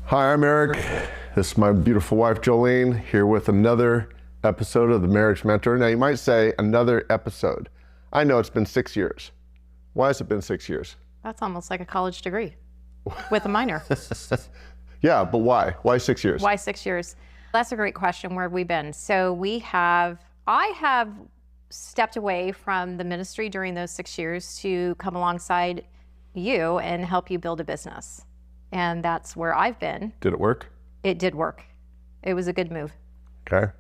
Hi, I'm Eric. This is my beautiful wife, Jolene, here with another episode of The Marriage Mentor. Now, you might say another episode. I know it's been 6 years. Why has it been 6 years? That's almost like a college degree with a minor. Yeah, but why? Why 6 years? Why 6 years? That's a great question. Where have we been? So I have stepped away from the ministry during those 6 years to come alongside you and help you build a business. And that's where I've been. Did it work? It did work. It was a good move. Okay.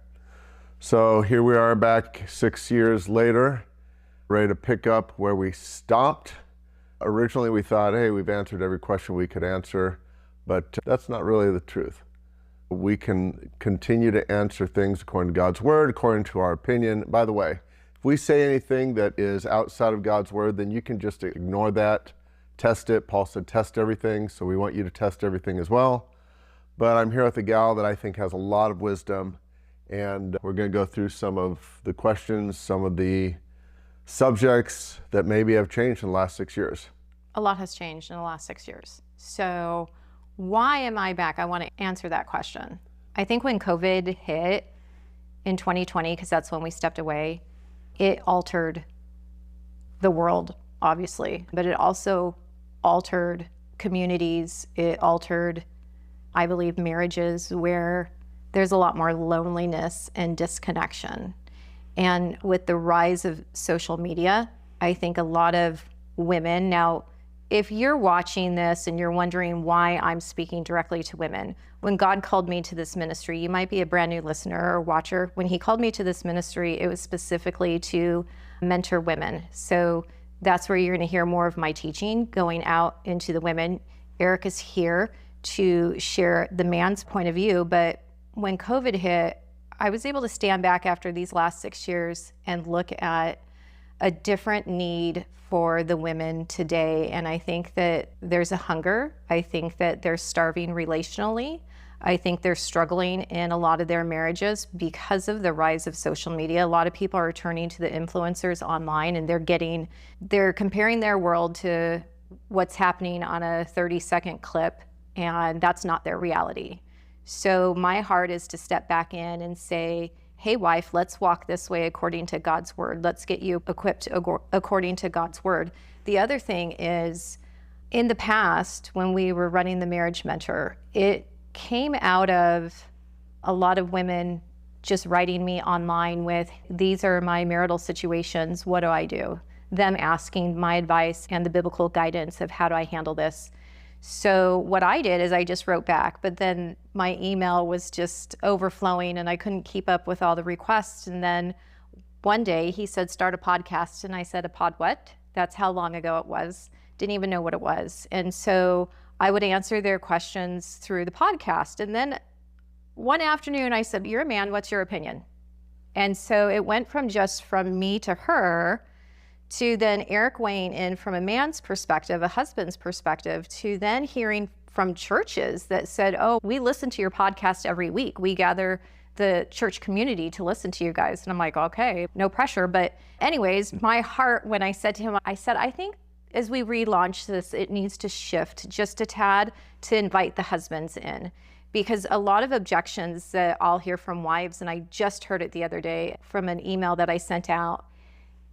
So here we are back 6 years later, ready to pick up where we stopped. Originally we thought, hey, we've answered every question we could answer, but that's not really the truth. We can continue to answer things according to God's word, according to our opinion. By the way, if we say anything that is outside of God's word, then you can just ignore that, test it. Paul said, test everything. So we want you to test everything as well. But I'm here with a gal that I think has a lot of wisdom, and we're going to go through some of the questions, some of the subjects that maybe have changed in the last 6 years. A lot has changed in the last 6 years. So why am I back? I want to answer that question. I think when COVID hit in 2020, because that's when we stepped away, it altered the world, obviously, but it also altered communities. It altered, I believe, marriages where there's a lot more loneliness and disconnection. And with the rise of social media, I think a lot of women, now, if you're watching this and you're wondering why I'm speaking directly to women, when God called me to this ministry, you might be a brand new listener or watcher. When he called me to this ministry, it was specifically to mentor women. So that's where you're going to hear more of my teaching going out into the women. Eric is here to share the man's point of view, but when COVID hit, I was able to stand back after these last 6 years and look at a different need for the women today. And I think that there's a hunger. I think that they're starving relationally. I think they're struggling in a lot of their marriages because of the rise of social media. A lot of people are turning to the influencers online, and they're comparing their world to what's happening on a 30-second clip, and that's not their reality. So my heart is to step back in and say, hey, wife, let's walk this way according to God's word. Let's get you equipped according to God's word. The other thing is, in the past, when we were running the Marriage Mentor, it came out of a lot of women just writing me online with, these are my marital situations, what do I do? Them asking my advice and the biblical guidance of how do I handle this. So what I did is I just wrote back, but then my email was just overflowing and I couldn't keep up with all the requests. And then one day he said, start a podcast. And I said, a pod what? That's how long ago it was. Didn't even know what it was. And so I would answer their questions through the podcast. And then one afternoon I said, you're a man, what's your opinion? And so it went from me to her, to then Eric weighing in from a man's perspective, a husband's perspective, to then hearing from churches that said, oh, we listen to your podcast every week. We gather the church community to listen to you guys. And I'm like, okay, no pressure. But anyways, my heart, when I said to him, I said, I think as we relaunch this, it needs to shift just a tad to invite the husbands in. Because a lot of objections that I'll hear from wives, and I just heard it the other day from an email that I sent out,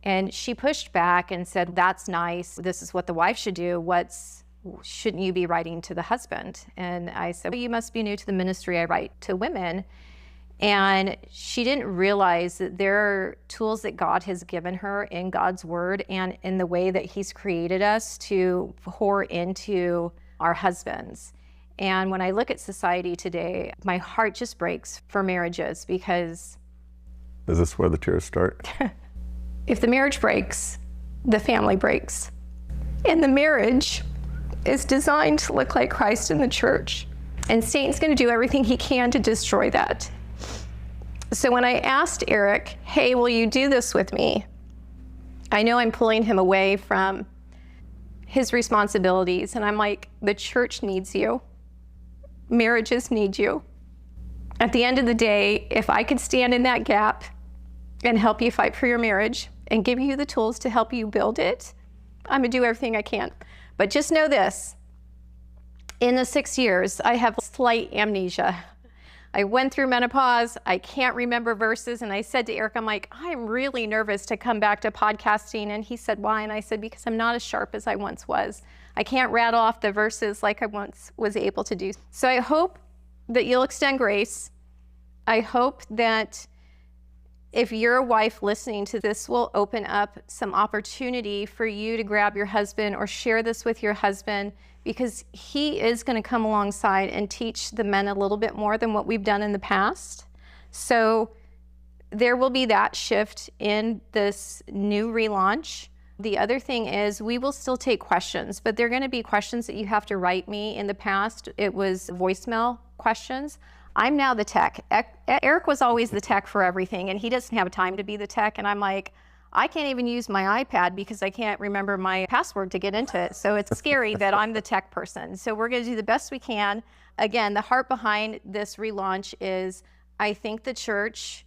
and she pushed back and said, that's nice. This is what the wife should do. Shouldn't you be writing to the husband? And I said, well, you must be new to the ministry. I write to women. And she didn't realize that there are tools that God has given her in God's word and in the way that he's created us to pour into our husbands. And when I look at society today, my heart just breaks for marriages because... Is this where the tears start? If the marriage breaks, the family breaks. And the marriage is designed to look like Christ in the church. And Satan's going to do everything he can to destroy that. So when I asked Eric, hey, will you do this with me? I know I'm pulling him away from his responsibilities. And I'm like, the church needs you. Marriages need you. At the end of the day, if I could stand in that gap and help you fight for your marriage and give you the tools to help you build it, I'm gonna do everything I can. But just know this, In the 6 years, I have slight amnesia. I went through menopause. I can't remember verses. And I said to Eric, I'm like, I'm really nervous to come back to podcasting. And he said, why? And I said, because I'm not as sharp as I once was. I can't rattle off the verses like I once was able to do. So I hope that you'll extend grace. I hope that if you're a wife listening to this, will open up some opportunity for you to grab your husband or share this with your husband, because he is going to come alongside and teach the men a little bit more than what we've done in the past. So there will be that shift in this new relaunch. The other thing is we will still take questions, but they're going to be questions that you have to write me. In the past, it was voicemail questions. I'm now the tech. Eric was always the tech for everything, and he doesn't have time to be the tech. And I'm like, I can't even use my iPad because I can't remember my password to get into it. So it's scary that I'm the tech person. So we're going to do the best we can. Again, the heart behind this relaunch is I think the church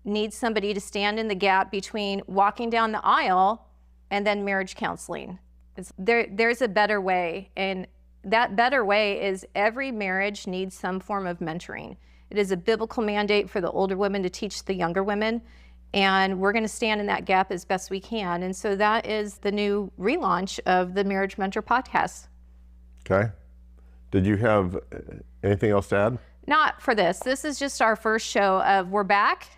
needs somebody to stand in the gap between walking down the aisle and then marriage counseling. There's a better way. And that better way is every marriage needs some form of mentoring. It is a biblical mandate for the older women to teach the younger women. And we're going to stand in that gap as best we can. And so that is the new relaunch of the Marriage Mentor podcast. Okay. Did you have anything else to add? Not for this. This is just our first show of we're back.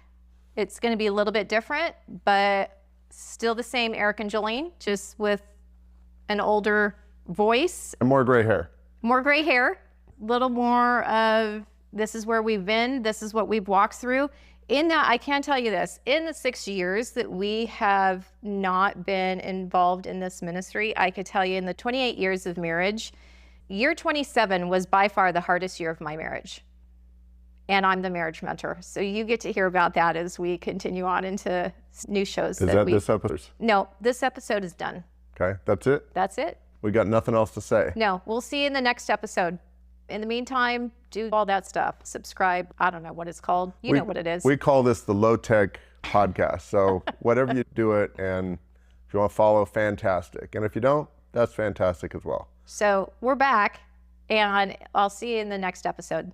It's going to be a little bit different, but still the same Eric and Jolene, just with an older voice. And more gray hair. More gray hair. A little more of this is where we've been. This is what we've walked through. In that, I can tell you this, in the 6 years that we have not been involved in this ministry, I could tell you in the 28 years of marriage, year 27 was by far the hardest year of my marriage. And I'm the marriage mentor. So you get to hear about that as we continue on into new shows. Is that this episode? No, this episode is done. Okay, that's it? That's it. We got nothing else to say. No, we'll see you in the next episode. In the meantime, do all that stuff. Subscribe. I don't know what it's called. You know what it is. We call this the Low Tech Podcast. So whatever you do it, and if you want to follow, fantastic. And if you don't, that's fantastic as well. So we're back, and I'll see you in the next episode.